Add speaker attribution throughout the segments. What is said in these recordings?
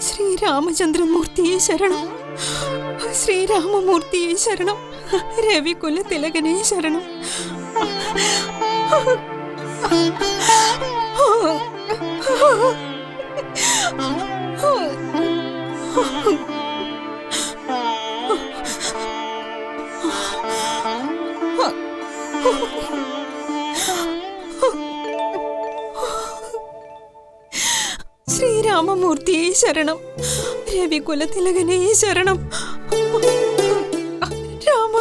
Speaker 1: ശ്രീരാമചന്ദ്രമൂർത്തിയെ ശരണം, ശ്രീരാമമൂർത്തിയെ ശരണം, രവികുല തിലകനെ ശരണം. ശ്രീരാമമൂർത്തിയെ ശരണം, രവികുല തിലകനെ ശരണം. രാമ.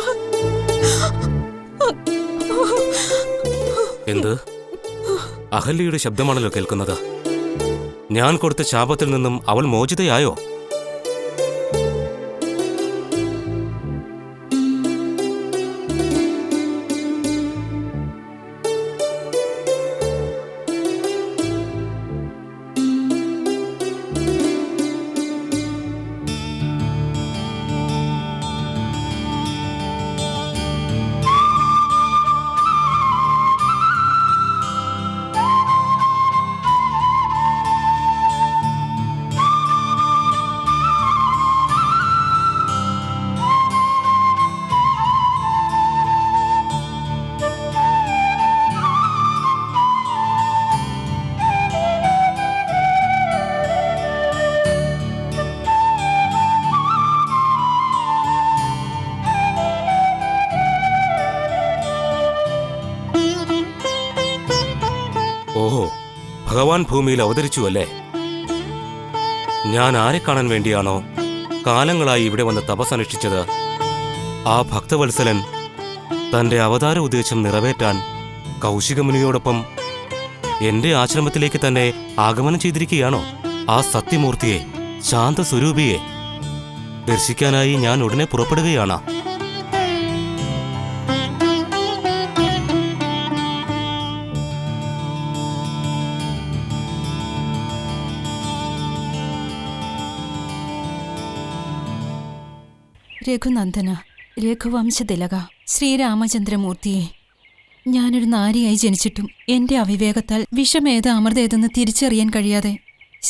Speaker 2: എന്ത്? അഹല്യയുടെ ശബ്ദമാണല്ലോ കേൾക്കുന്നത്. ഞാൻ കൊടുത്ത ശാപത്തിൽ നിന്നും അവൾ മോചിതയായോ? ഓഹോ, ഭഗവാൻ ഭൂമിയിൽ അവതരിച്ചുവല്ലേ? ഞാൻ ആരെ കാണാൻ വേണ്ടിയാണോ കാലങ്ങളായി ഇവിടെ വന്ന് തപസ്സനുഷ്ഠിച്ചത്, ആ ഭക്തവത്സലൻ തന്റെ അവതാര ഉദ്ദേശം നിറവേറ്റാൻ കൗശികമുനിയോടൊപ്പം എന്റെ ആശ്രമത്തിലേക്ക് തന്നെ ആഗമനം ചെയ്തിരിക്കുകയാണോ? ആ സത്യമൂർത്തിയെ, ശാന്തസ്വരൂപിയെ ദർശിക്കാനായി ഞാൻ ഉടനെ പുറപ്പെടുകയാണ്.
Speaker 1: രഘുനന്ദന, രഘുവംശതിലക, ശ്രീരാമചന്ദ്രമൂർത്തിയെ, ഞാനൊരു നാരിയായി ജനിച്ചിട്ടും എന്റെ അവിവേകത്താൽ വിഷമേത് അമൃതേതെന്ന് തിരിച്ചറിയാൻ കഴിയാതെ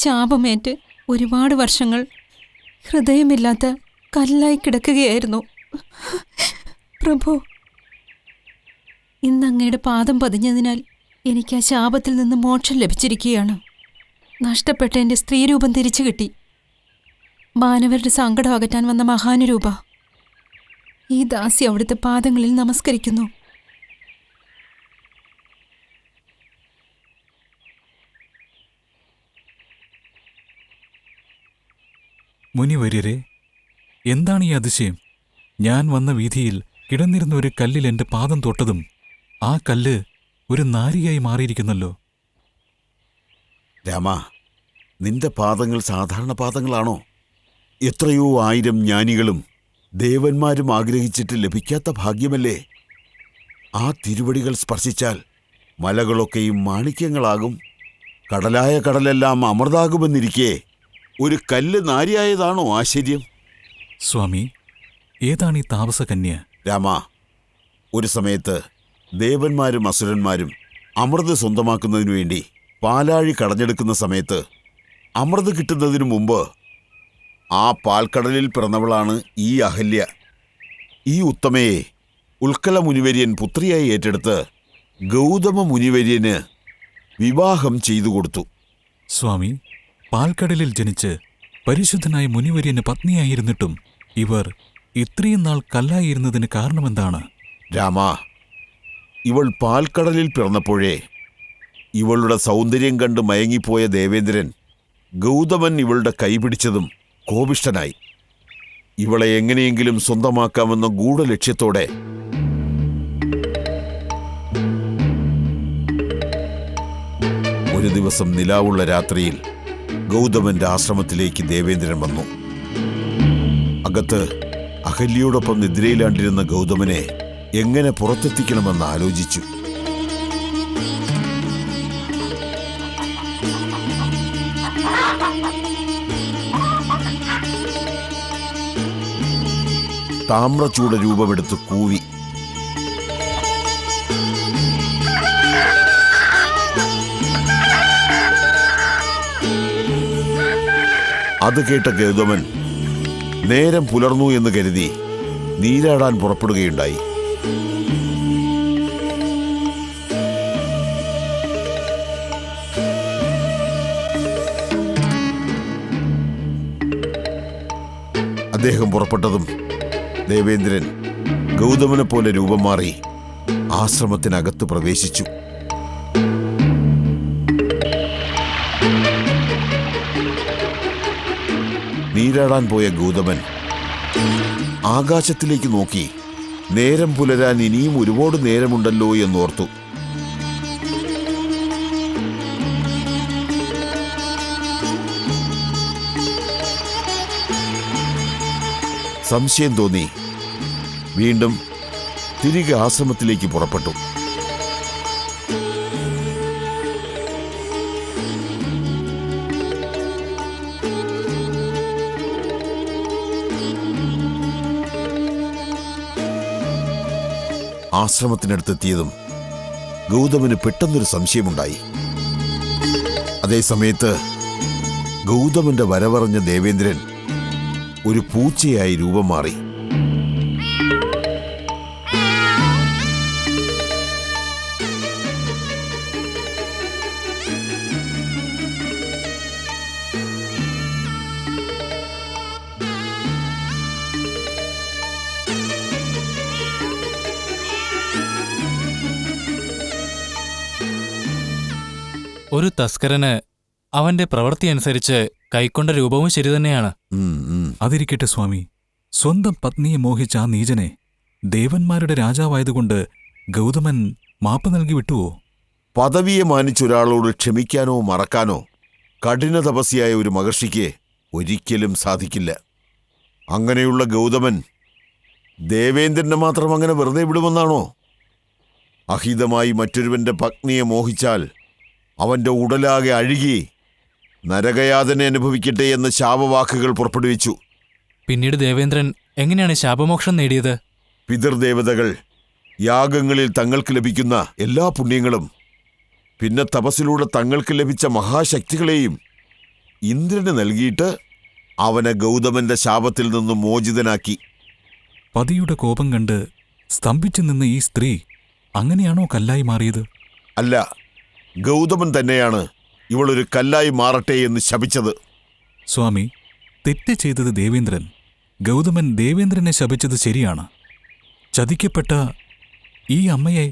Speaker 1: ശാപമേറ്റ് ഒരുപാട് വർഷങ്ങൾ ഹൃദയമില്ലാത്ത കല്ലായി കിടക്കുകയായിരുന്നു. പ്രഭു, ഇന്ന് അങ്ങയുടെ പാദം പതിഞ്ഞതിനാൽ എനിക്ക് ആ ശാപത്തിൽ നിന്ന് മോക്ഷം ലഭിച്ചിരിക്കുകയാണ്. നഷ്ടപ്പെട്ട എൻ്റെ സ്ത്രീരൂപം തിരിച്ചു കിട്ടി. മാനവരുടെ സങ്കടം അകറ്റാൻ വന്ന മഹാനുരൂപ, ഈ ദാസി അവിടുത്തെ പാദങ്ങളിൽ നമസ്കരിക്കുന്നു.
Speaker 3: മുനിവര്യരെ, എന്താണ് ഈ അതിശയം? ഞാൻ വന്ന വീഥിയിൽ കിടന്നിരുന്ന ഒരു കല്ലിൽ എൻ്റെ പാദം തൊട്ടതും ആ കല്ല് ഒരു നാരിയായി മാറിയിരിക്കുന്നല്ലോ.
Speaker 4: രാമ, നിന്റെ പാദങ്ങൾ സാധാരണ പാദങ്ങളാണോ? എത്രയോ ആയിരം ജ്ഞാനികളും ദേവന്മാരും ആഗ്രഹിച്ചിട്ട് ലഭിക്കാത്ത ഭാഗ്യമല്ലേ? ആ തിരുവടികൾ സ്പർശിച്ചാൽ മലകളൊക്കെയും മാണിക്യങ്ങളാകും, കടലായ കടലെല്ലാം അമൃതാകുമെന്നിരിക്കെ ഒരു കല്ല് നാരിയായതാണോ ആശ്ചര്യം?
Speaker 3: സ്വാമി, ഏതാണ് ഈ താപസകന്യ?
Speaker 4: രാമ, ഒരു സമയത്ത് ദേവന്മാരും അസുരന്മാരും അമൃത് സ്വന്തമാക്കുന്നതിനു വേണ്ടി പാലാഴി കടഞ്ഞെടുക്കുന്ന സമയത്ത് അമൃത് കിട്ടുന്നതിനു മുമ്പ് ആ പാൽക്കടലിൽ പിറന്നവളാണ് ഈ അഹല്യ. ഈ ഉത്തമയെ ഉൽക്കല മുനിവര്യൻ പുത്രിയായി ഏറ്റെടുത്ത് ഗൗതമ മുനിവര്യന് വിവാഹം ചെയ്തു കൊടുത്തു.
Speaker 3: സ്വാമി, പാൽക്കടലിൽ ജനിച്ച് പരിശുദ്ധനായ മുനിവര്യന് പത്നിയായിരുന്നിട്ടും ഇവർ ഇത്രയും നാൾ കല്ലായിരുന്നതിന് കാരണമെന്താണ്?
Speaker 4: രാമ, ഇവൾ പാൽക്കടലിൽ പിറന്നപ്പോഴേ ഇവളുടെ സൗന്ദര്യം കണ്ട് മയങ്ങിപ്പോയ ദേവേന്ദ്രൻ ഗൗതമൻ ഇവളുടെ കൈപിടിച്ചതും കോപിഷ്ഠനായി. ഇവളെ എങ്ങനെയെങ്കിലും സ്വന്തമാക്കാമെന്ന ഗൂഢലക്ഷ്യത്തോടെ ഒരു ദിവസം നിലാവുള്ള രാത്രിയിൽ ഗൗതമന്റെ ആശ്രമത്തിലേക്ക് ദേവേന്ദ്രൻ വന്നു. അകത്ത് അഹല്യയോടൊപ്പം നിദ്രയിലാണ്ടിരുന്ന ഗൗതമനെ എങ്ങനെ പുറത്തെത്തിക്കണമെന്ന് ആലോചിച്ചു. താമ്രചൂട രൂപമെടുത്ത് കൂവി. അത് കേട്ട ഗൗതമൻ നേരം പുലർന്നു എന്ന് കരുതി നീരാടാൻ പുറപ്പെടുകയുണ്ടായി. അദ്ദേഹം പുറപ്പെട്ടതും ദേവേന്ദ്രൻ ഗൗതമനെ പോലെ രൂപം മാറി ആശ്രമത്തിനകത്ത് പ്രവേശിച്ചു. നീരാടാൻ പോയ ഗൗതമൻ ആകാശത്തിലേക്ക് നോക്കി നേരം പുലരാൻ ഇനിയും ഒരുപാട് നേരമുണ്ടല്ലോ എന്നോർത്തു. സംശയം തോന്നി വീണ്ടും തിരികെ ആശ്രമത്തിലേക്ക് പുറപ്പെട്ടു. ആശ്രമത്തിനടുത്തെത്തിയതും ഗൗതമന് പെട്ടെന്നൊരു സംശയമുണ്ടായി. അതേസമയത്ത് ഗൗതമന്റെ വരവറിഞ്ഞ ദേവേന്ദ്രൻ ഒരു പൂച്ചയായി രൂപം മാറി.
Speaker 5: ഒരു തസ്കരന് അവന്റെ പ്രവൃത്തിയനുസരിച്ച് കൈക്കൊണ്ട രൂപവും ശരി തന്നെയാണ്.
Speaker 3: അതിരിക്കട്ടെ സ്വാമി, സ്വന്തം പത്നിയെ മോഹിച്ച ആ നീചനെ ദേവന്മാരുടെ രാജാവായതുകൊണ്ട് ഗൗതമൻ മാപ്പ് നൽകി വിട്ടുവോ?
Speaker 4: പദവിയെ മാനിച്ചൊരാളോട് ക്ഷമിക്കാനോ മറക്കാനോ കഠിന തപസ്യായ ഒരു മഹർഷിക്ക് ഒരിക്കലും സാധിക്കില്ല. അങ്ങനെയുള്ള ഗൗതമൻ ദേവേന്ദ്രനെ മാത്രം അങ്ങനെ വെറുതെ വിടുമെന്നാണോ? അഹിതമായി മറ്റൊരുവന്റെ പത്നിയെ മോഹിച്ചാൽ അവന്റെ ഉടലാകെ അഴുകി നരകയാതന അനുഭവിക്കട്ടെ എന്ന് ശാപവാക്കുകൾ പുറപ്പെടുവിച്ചു.
Speaker 5: പിന്നീട് ദേവേന്ദ്രൻ എങ്ങനെയാണ് ശാപമോക്ഷം നേടിയത്?
Speaker 4: പിതൃദേവതകൾ യാഗങ്ങളിൽ തങ്ങൾക്ക് ലഭിക്കുന്ന എല്ലാ പുണ്യങ്ങളും പിന്നെ തപസ്സിലൂടെ തങ്ങൾക്ക് ലഭിച്ച മഹാശക്തികളെയും ഇന്ദ്രന് നൽകിയിട്ട് അവനെ ഗൗതമന്റെ ശാപത്തിൽ നിന്നും മോചിതനാക്കി.
Speaker 3: പതിയുടെ കോപം കണ്ട് സ്തംഭിച്ചു നിന്ന ഈ സ്ത്രീ അങ്ങനെയാണോ കല്ലായി മാറിയത്?
Speaker 4: അല്ല, ഗൗതമൻ തന്നെയാണ് ഇവളൊരു കല്ലായി മാറട്ടെ എന്ന് ശപിച്ചത്.
Speaker 3: സ്വാമി, തെറ്റ് ചെയ്തത് ദേവേന്ദ്രൻ. ഗൗതമൻ ദേവേന്ദ്രനെ ശപിച്ചത് ശരിയാണ്. ചതിക്കപ്പെട്ട ഈ അമ്മയെ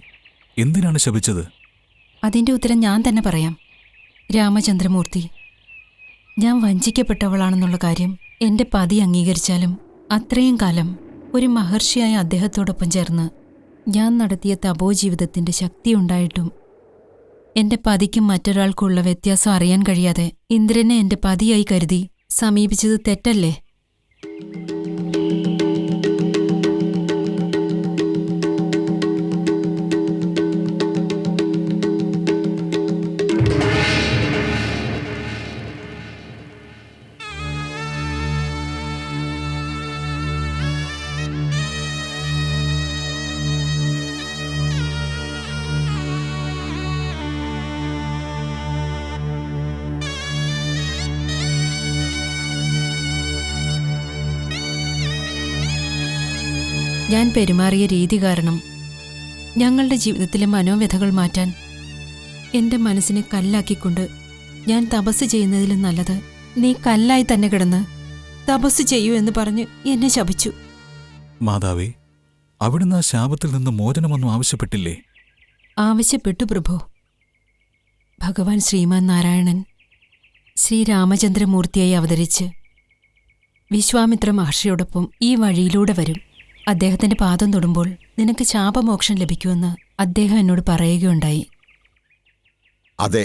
Speaker 3: എന്തിനാണ് ശപിച്ചത്?
Speaker 1: അതിൻ്റെ ഉത്തരം ഞാൻ തന്നെ പറയാം. രാമചന്ദ്രമൂർത്തി, ഞാൻ വഞ്ചിക്കപ്പെട്ടവളാണെന്നുള്ള കാര്യം എൻ്റെ പതി അംഗീകരിച്ചാലും അത്രയും കാലം ഒരു മഹർഷിയായ അദ്ദേഹത്തോടൊപ്പം ചേർന്ന് ഞാൻ നടത്തിയ തപോജീവിതത്തിൻ്റെ ശക്തിയുണ്ടായിട്ടും എന്റെ പതിക്കും മറ്റൊരാൾക്കുള്ള വ്യത്യാസം അറിയാൻ കഴിയാതെ ഇന്ദ്രനെ എന്റെ പതിയായി കരുതി സമീപിച്ചത് തെറ്റല്ലേ? ഞാൻ പെരുമാറിയ രീതി കാരണം ഞങ്ങളുടെ ജീവിതത്തിലെ മനോവ്യഥകൾ മാറ്റാൻ എൻ്റെ മനസ്സിനെ കല്ലാക്കിക്കൊണ്ട് ഞാൻ തപസ് ചെയ്യുന്നതിലും നല്ലത് നീ കല്ലായി തന്നെ കിടന്ന് തപസ് ചെയ്യൂ എന്ന് പറഞ്ഞ് എന്നെ ശപിച്ചു.
Speaker 3: മാതാവേ, അവിടുന്ന് ആ ശാപത്തിൽ നിന്ന് മോചനമൊന്നും ആവശ്യപ്പെട്ടില്ലേ?
Speaker 1: ആവശ്യപ്പെട്ടു പ്രഭു. ഭഗവാൻ ശ്രീമാൻ നാരായണൻ ശ്രീരാമചന്ദ്രമൂർത്തിയായി അവതരിച്ച് വിശ്വാമിത്ര മഹർഷിയോടൊപ്പം ഈ വഴിയിലൂടെ വരും. അദ്ദേഹത്തിന്റെ പാദം തൊടുമ്പോൾ നിനക്ക് ശാപമോക്ഷം ലഭിക്കുമെന്ന് അദ്ദേഹം എന്നോട് പറയുകയുണ്ടായി.
Speaker 4: അതെ,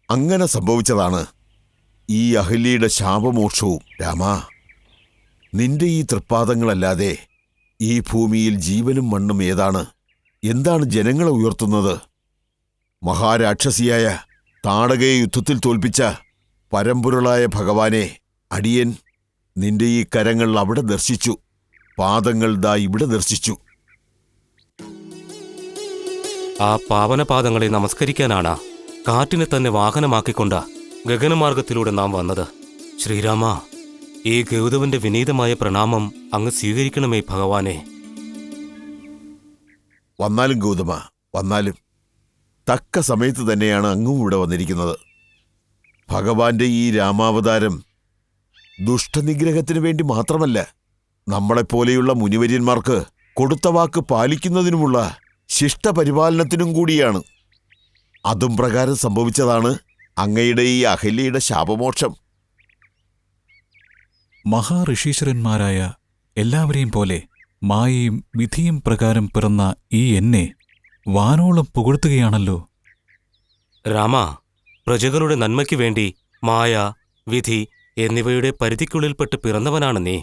Speaker 4: അങ്ങനെ സംഭവിച്ചതാണ് ഈ അഹല്യയുടെ ശാപമോക്ഷവും. രാമാ, നിന്റെ ഈ തൃപ്പാദങ്ങളല്ലാതെ ഈ ഭൂമിയിൽ ജീവനും മണ്ണും ഏതാണ്? എന്താണ് ജനങ്ങളെ ഉയർത്തുന്നത്? മഹാരാക്ഷസിയായ താടകയെ യുദ്ധത്തിൽ തോൽപ്പിച്ച പരമ്പൊരുളായ ഭഗവാനെ അടിയൻ നിന്റെ ഈ കരങ്ങൾ അവിടെ ദർശിച്ചു, പാദങ്ങൾ ദാ ഇവിടെ ദർശിച്ചു.
Speaker 2: ആ പാവനപാദങ്ങളെ നമസ്കരിക്കാനാണ് കാറ്റിനെ തന്നെ വാഹനമാക്കിക്കൊണ്ട് ഗഗനമാർഗത്തിലൂടെ നാം വന്നത്. ശ്രീരാമ, ഈ ഗൗതമന്റെ വിനീതമായ പ്രണാമം അങ്ങ് സ്വീകരിക്കണമേ ഭഗവാനെ.
Speaker 4: വന്നാലും ഗൗതമ, വന്നാലും തക്ക സമയത്ത് തന്നെയാണ് അങ്ങും ഇവിടെ വന്നിരിക്കുന്നത്. ഭഗവാന്റെ ഈ രാമാവതാരം ദുഷ്ടനിഗ്രഹത്തിനു വേണ്ടി മാത്രമല്ല, നമ്മളെപ്പോലെയുള്ള മുനിവര്യന്മാർക്ക് കൊടുത്ത വാക്ക് പാലിക്കുന്നതിനുമുള്ള ശിഷ്ടപരിപാലനത്തിനും കൂടിയാണ്. അതും പ്രകാരം സംഭവിച്ചതാണ് അങ്ങയുടെ ഈ അഹല്യയുടെ ശാപമോക്ഷം.
Speaker 3: മഹാഋഷീശ്വരന്മാരായ എല്ലാവരെയും പോലെ മായയും വിധിയും പ്രകാരം പിറന്ന ഈ എന്നെ വാനോളം പുകഴ്ത്തുകയാണല്ലോ.
Speaker 2: രാമ, പ്രജകളുടെ നന്മയ്ക്കു വേണ്ടി മായ, വിധി എന്നിവയുടെ പരിധിക്കുള്ളിൽപ്പെട്ട് പിറന്നവനാണ് നീ.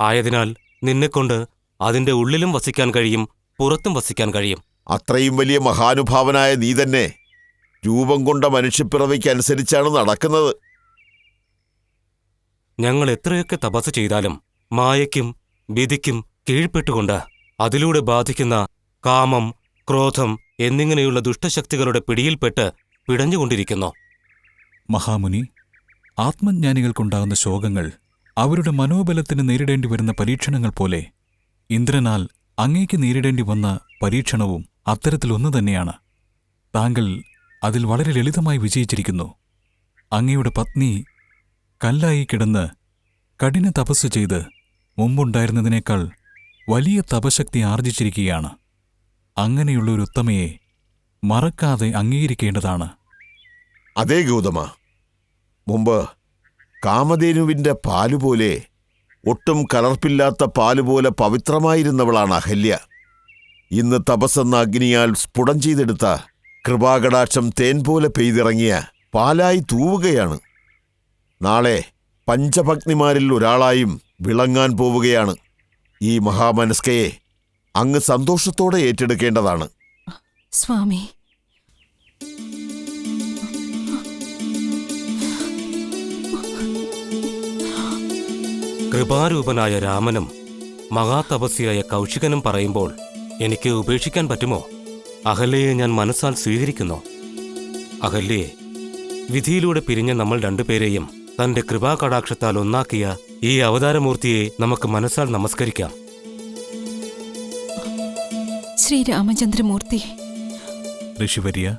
Speaker 2: ആയതിനാൽ നിന്നെക്കൊണ്ട് അതിന്റെ ഉള്ളിലും വസിക്കാൻ കഴിയും, പുറത്തും വസിക്കാൻ കഴിയും.
Speaker 4: അത്രയും വലിയ മഹാനുഭാവനായ നീ തന്നെ രൂപം കൊണ്ട മനുഷ്യപ്പിറവിക്കനുസരിച്ചാണ് നടക്കുന്നത്.
Speaker 2: ഞങ്ങൾ എത്രയൊക്കെ തപസ് ചെയ്താലും മായയ്ക്കും വിധിക്കും കീഴ്പ്പെട്ടുകൊണ്ട് അതിലൂടെ ബാധിക്കുന്ന കാമം, ക്രോധം എന്നിങ്ങനെയുള്ള ദുഷ്ടശക്തികളുടെ പിടിയിൽപ്പെട്ട് പിടഞ്ഞുകൊണ്ടിരിക്കുന്നു.
Speaker 3: മഹാമുനി, ആത്മജ്ഞാനികൾക്കുണ്ടാകുന്ന ശോകങ്ങൾ അവരുടെ മനോബലത്തിന് നേരിടേണ്ടി വരുന്ന പരീക്ഷണങ്ങൾ പോലെ ഇന്ദ്രനാൽ അങ്ങേക്ക് നേരിടേണ്ടി വന്ന പരീക്ഷണവും അത്തരത്തിലൊന്നു തന്നെയാണ്. താങ്കൾ അതിൽ വളരെ ലളിതമായി വിജയിച്ചിരിക്കുന്നു. അങ്ങയുടെ പത്നി കല്ലായി കിടന്ന് കഠിന തപസ് ചെയ്ത് മുമ്പുണ്ടായിരുന്നതിനേക്കാൾ വലിയ തപശക്തി ആർജിച്ചിരിക്കുകയാണ്. അങ്ങനെയുള്ള ഒരു ഉത്തമയെ മറക്കാതെ അംഗീകരിക്കേണ്ടതാണ്.
Speaker 4: അതേ ഗൗതമ, മുമ്പ് കാമധേനുവിന്റെ പാലുപോലെ, ഒട്ടും കലർപ്പില്ലാത്ത പാലുപോലെ പവിത്രമായിരുന്നവളാണ് അഹല്യ. ഇന്ന് തപസ്സെന്ന അഗ്നിയാൽ സ്ഫുടം ചെയ്തെടുത്ത കൃപാകടാക്ഷം തേൻ പോലെ പെയ്തിറങ്ങിയ പാലായി തൂവുകയാണ്. നാളെ പഞ്ചഭഗ്നിമാരിൽ ഒരാളായും വിളങ്ങാൻ പോവുകയാണ്. ഈ മഹാമനസ്കയെ അങ്ങ് സന്തോഷത്തോടെ ഏറ്റെടുക്കേണ്ടതാണ്.
Speaker 1: സ്വാമി,
Speaker 2: കൃപാരൂപനായ രാമനും മഹാതപസ്യായ കൗശികനും പറയുമ്പോൾ എനിക്ക് ഉപേക്ഷിക്കാൻ പറ്റുമോ? അഹല്യയെ ഞാൻ മനസ്സാൽ സ്വീകരിക്കുന്നു. അഹല്യയെ, വിധിയിലൂടെ പിരിഞ്ഞ നമ്മൾ രണ്ടുപേരെയും തന്റെ കൃപാകടാക്ഷത്താൽ ഒന്നാക്കിയ ഈ അവതാരമൂർത്തിയെ നമുക്ക് മനസ്സാൽ നമസ്കരിക്കാം.
Speaker 1: ശ്രീരാമചന്ദ്രമൂർത്തി.
Speaker 3: ഋഷിവര്യ,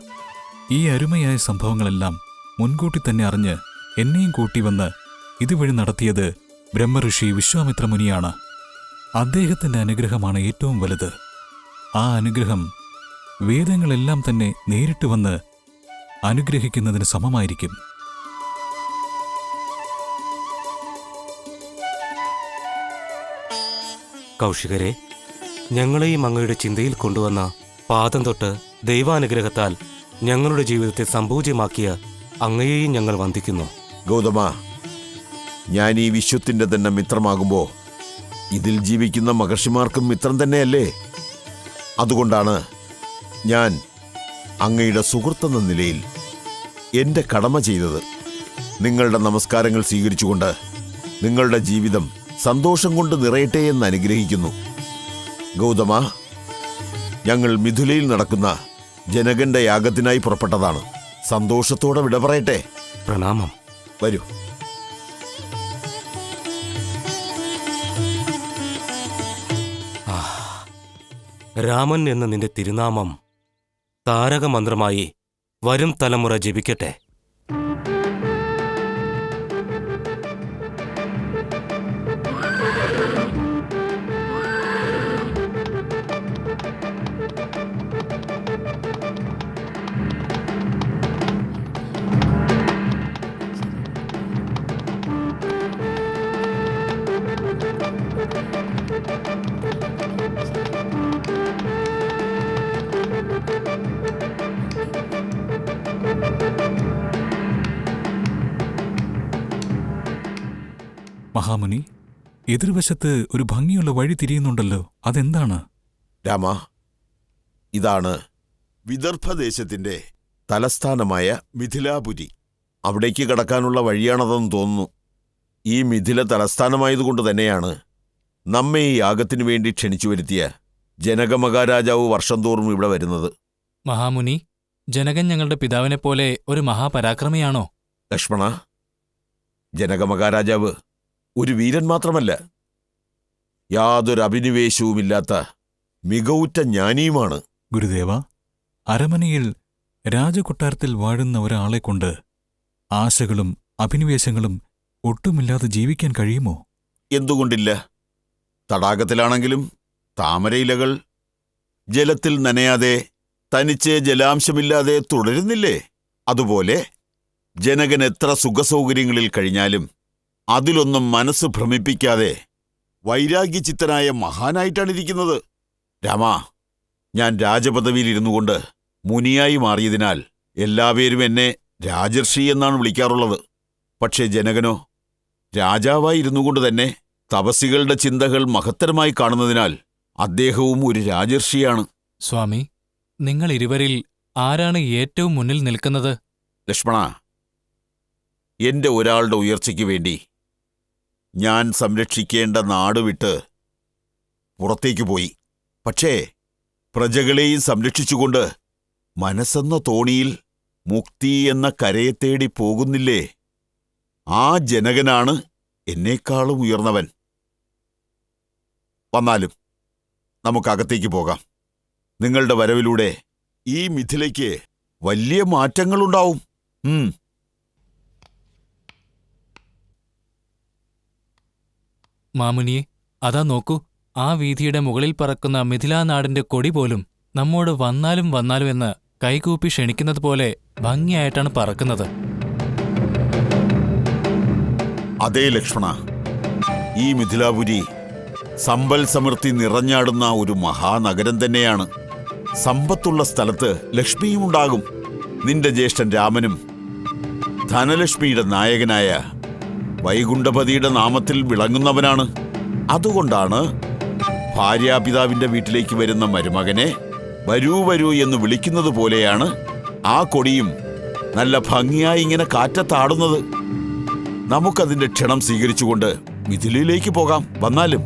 Speaker 3: ഈ അരുമയായ സംഭവങ്ങളെല്ലാം മുൻകൂട്ടി തന്നെ അറിഞ്ഞ് എന്നെയും കൂട്ടിവന്ന് ഇതുവഴി നടത്തിയത് ബ്രഹ്മഋഷി വിശ്വാമിത്ര മുനിയാണ്. അദ്ദേഹത്തിന്റെ അനുഗ്രഹമാണ് ഏറ്റവും വലുത്. ആ അനുഗ്രഹം വേദങ്ങളെല്ലാം തന്നെ നേരിട്ട് വന്ന് അനുഗ്രഹിക്കുന്നതിന് സമമായിരിക്കും.
Speaker 2: കൗശികരെ, ഞങ്ങളെയും അങ്ങയുടെ ചിന്തയിൽ കൊണ്ടുവന്ന പാദം തൊട്ട് ദൈവാനുഗ്രഹത്താൽ ഞങ്ങളുടെ ജീവിതത്തെ സമ്പൂജ്യമാക്കിയ അങ്ങയെയും ഞങ്ങൾ വന്ദിക്കുന്നു.
Speaker 4: ഗൗതമ, ഞാൻ ഈ വിശ്വത്തിന്റെ തന്നെ മിത്രമാകുമ്പോ ഇതിൽ ജീവിക്കുന്ന മഹർഷിമാർക്കും മിത്രം തന്നെയല്ലേ? അതുകൊണ്ടാണ് ഞാൻ അങ്ങയുടെ സുഹൃത്തെന്ന നിലയിൽ എന്റെ കടമ ചെയ്തത്. നിങ്ങളുടെ നമസ്കാരങ്ങൾ സ്വീകരിച്ചുകൊണ്ട് നിങ്ങളുടെ ജീവിതം സന്തോഷം കൊണ്ട് നിറയട്ടെ എന്ന് അനുഗ്രഹിക്കുന്നു. ഗൗതമ, ഞങ്ങൾ മിഥുലയിൽ നടക്കുന്ന ജനകന്റെ യാഗത്തിനായി പുറപ്പെട്ടതാണ്. സന്തോഷത്തോടെ വിട പറയട്ടെ.
Speaker 2: പ്രണാമം.
Speaker 4: വരൂ.
Speaker 2: രാമൻ എന്ന നിന്റെ തിരുനാമം താരകമന്ത്രമായി വരും തലമുറ ജപിക്കട്ടെ.
Speaker 3: മഹാമുനി, എതിർവശത്ത് ഒരു ഭംഗിയുള്ള വഴി തിരിയുന്നുണ്ടല്ലോ, അതെന്താണ്?
Speaker 4: രാമ, ഇതാണ് വിദർഭദേശത്തിന്റെ തലസ്ഥാനമായ മിഥിലാപുരി. അവിടേക്ക് കടക്കാനുള്ള വഴിയാണതെന്ന് തോന്നുന്നു. ഈ മിഥില തലസ്ഥാനമായതുകൊണ്ട് തന്നെയാണ് നമ്മെ ഈ യാഗത്തിനു വേണ്ടി ക്ഷണിച്ചു വരുത്തിയ ജനകമഹാരാജാവ് വർഷം തോറും ഇവിടെ വരുന്നത്.
Speaker 5: മഹാമുനി, ജനകൻ ഞങ്ങളുടെ പിതാവിനെപ്പോലെ ഒരു മഹാപരാക്രമിയാണോ?
Speaker 4: ലക്ഷ്മണ, ജനകമഹാരാജാവ് ഒരു വീരൻ മാത്രമല്ല, യാതൊരു അഭിനിവേശവുമില്ലാത്ത മികവുറ്റ ജ്ഞാനിയുമാണ്.
Speaker 3: ഗുരുദേവ, അരമനയിൽ രാജകൊട്ടാരത്തിൽ വാഴുന്ന ഒരാളെക്കൊണ്ട് ആശകളും അഭിനിവേശങ്ങളും ഒട്ടുമില്ലാതെ ജീവിക്കാൻ കഴിയുമോ?
Speaker 4: എന്തുകൊണ്ടില്ല? തടാകത്തിലാണെങ്കിലും താമരയിലകൾ ജലത്തിൽ നനയാതെ തനിച്ച് ജലാംശമില്ലാതെ തുടരുന്നില്ലേ? അതുപോലെ ജനകൻ എത്ര സുഖസൗകര്യങ്ങളിൽ കഴിഞ്ഞാലും അതിലൊന്നും മനസ്സ് ഭ്രമിപ്പിക്കാതെ വൈരാഗ്യചിത്തനായ മഹാനായിട്ടാണിരിക്കുന്നത്. രാമാ, ഞാൻ രാജപദവിയിലിരുന്നു കൊണ്ട് മുനിയായി മാറിയതിനാൽ എല്ലാവരും എന്നെ രാജർഷി എന്നാണ് വിളിക്കാറുള്ളത്. പക്ഷേ ജനകനോ രാജാവായി ഇരുന്നു കൊണ്ട് തന്നെ തപസ്സികളുടെ ചിന്തകൾ മഹത്തരമായി കാണുന്നതിനാൽ അദ്ദേഹവും ഒരു രാജർഷിയാണ്.
Speaker 5: സ്വാമി, നിങ്ങൾ ഇരുവരിൽ ആരാണ് ഏറ്റവും മുന്നിൽ നിൽക്കുന്നത്?
Speaker 4: ലക്ഷ്മണ, എന്റെ ഒരാളുടെ ഉയർച്ചയ്ക്ക് വേണ്ടി ഞാൻ സംരക്ഷിക്കേണ്ട നാട് വിട്ട് പുറത്തേക്ക് പോയി. പക്ഷേ പ്രജകളെയും സംരക്ഷിച്ചുകൊണ്ട് മനസ്സെന്ന തോണിയിൽ മുക്തി എന്ന കരയെ തേടി പോകുന്നില്ലേ? ആ ജനകനാണ് എന്നേക്കാളും ഉയർന്നവൻ. വന്നാലും നമുക്കകത്തേക്ക് പോകാം. നിങ്ങളുടെ വരവിലൂടെ ഈ മിഥിലയ്ക്ക് വലിയ മാറ്റങ്ങളുണ്ടാവും.
Speaker 5: മാമുനിയെ, അതാ നോക്കൂ, ആ വീഥിയുടെ മുകളിൽ പറക്കുന്ന മിഥിലാനാടിന്റെ കൊടി പോലും നമ്മോട് വന്നാലും വന്നാലും എന്ന് കൈകൂപ്പി ക്ഷണിക്കുന്നത് പോലെ ഭംഗിയായിട്ടാണ് പറക്കുന്നത്.
Speaker 4: അതേ ലക്ഷ്മണ, ഈ മിഥിലാപുരി സമ്പൽ സമൃദ്ധി നിറഞ്ഞാടുന്ന ഒരു മഹാനഗരം തന്നെയാണ്. സമ്പത്തുള്ള സ്ഥലത്ത് ലക്ഷ്മിയുമുണ്ടാകും. നിന്റെ ജ്യേഷ്ഠൻ രാമനും ധനലക്ഷ്മിയുടെ നായകനായ വൈകുണ്ഠപതിയുടെ നാമത്തിൽ വിളങ്ങുന്നവനാണ്. അതുകൊണ്ടാണ് ഭാര്യാപിതാവിന്റെ വീട്ടിലേക്ക് വരുന്ന മരുമകനെ വരൂ വരൂ എന്ന് വിളിക്കുന്നത് പോലെയാണ് ആ കൊടിയും നല്ല ഭംഗിയായി ഇങ്ങനെ കാറ്റത്താടുന്നത്. നമുക്കതിന്റെ ക്ഷണം സ്വീകരിച്ചുകൊണ്ട് മിഥിലയിലേക്ക് പോകാം. വന്നാലും